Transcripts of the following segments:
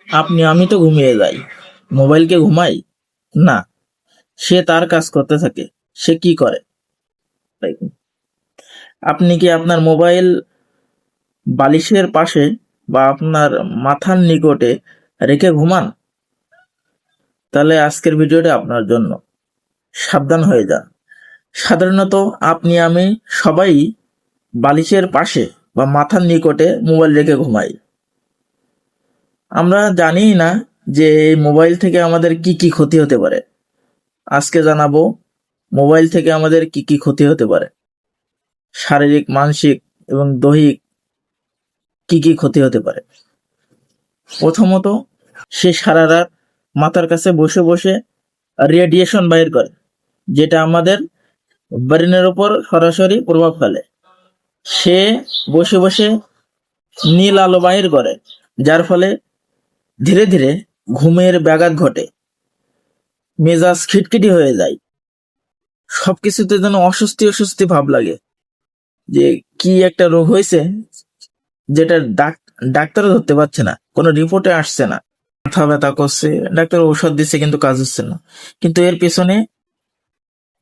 আমি তো ঘুমিয়ে যাই, মোবাইলকে ঘুমাই না, সে তার কাজ করতে থাকে। সে কি করে? আপনি কি আপনার মোবাইল বালিশের পাশে বা আপনার মাথার নিকটে রেখে ঘুমান? তাহলে আজকের ভিডিওটা আপনার জন্য। সাবধান হয়ে যান। সাধারণত আমি সবাই বালিশের পাশে বা মাথার নিকটে মোবাইল রেখে ঘুমাই। আমরা জানি না যে এই মোবাইল থেকে আমাদের কি কি ক্ষতি হতে পারে। আজকে জানাবো মোবাইল থেকে আমাদের কি কি ক্ষতি হতে পারে, শারীরিক, মানসিক এবং দৈহিক কি কি ক্ষতি হতে পারে। প্রথমত, সে সারা রাত মাথার কাছে বসে বসে রেডিয়েশন বাইর করে, যেটা আমাদের ব্রেনের উপর সরাসরি প্রভাব ফেলে। সে বসে বসে নীল আলো বাহির করে, যার ফলে ধীরে ধীরে ঘুমের ব্যাঘাত ঘটে, মেজাজ খিটখিটি হয়ে যায়, সবকিছুতে যেন অস্বস্তি অস্বস্তি ভাব লাগে, যে কি একটা রোগ হয়েছে যেটা ডাক্তারও ধরতে পারছে না, কোনো রিপোর্টে আসছে না। মাথা ব্যথা করছে, ডাক্তার ঔষধ দিচ্ছে কিন্তু কাজ হচ্ছে না। কিন্তু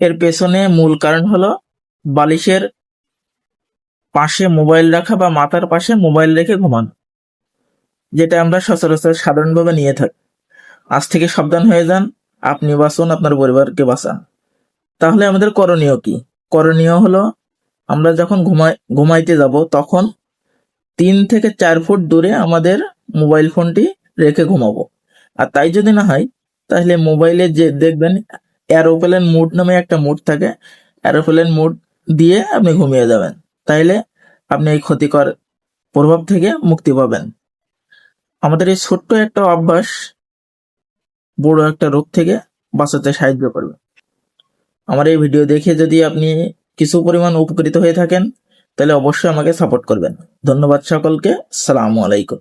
এর পেছনে মূল কারণ হলো বালিশের পাশে মোবাইল রাখা বা মাথার পাশে মোবাইল রেখে ঘুমানো, যেটা আমরা সচরাচর সাধারণভাবে নিয়ে থাকি। আজ থেকে সাবধান হয়ে যান। আপনি বাঁচুন, আপনার পরিবারকে বাঁচান। তাহলে আমাদের করণীয় কি? করণীয় হলো, আমরা যখন ঘুমাইতে যাব তখন 3 থেকে 4 ফুট দূরে আমাদের মোবাইল ফোনটি রেখে ঘুমাবো। আর তাই যদি না হয়, তাহলে মোবাইলে যে দেখবেন এরোপ্লেন মোড নামে একটা মোড থাকে, এরোপ্লেন মোড দিয়ে আপনি ঘুমিয়ে যাবেন। তাইলে আপনি এই ক্ষতিকর প্রভাব থেকে মুক্তি পাবেন। আমাদের এই ছোট্ট একটা অভ্যাস বড় একটা রোগ থেকে বাঁচাতে সাহায্য করবে। আমার এই ভিডিও দেখে যদি আপনি কিছু পরিমাণ উপকৃত হয়ে থাকেন, তাহলে অবশ্যই আমাকে সাপোর্ট করবেন। ধন্যবাদ সকলকে। আসসালামু আলাইকুম।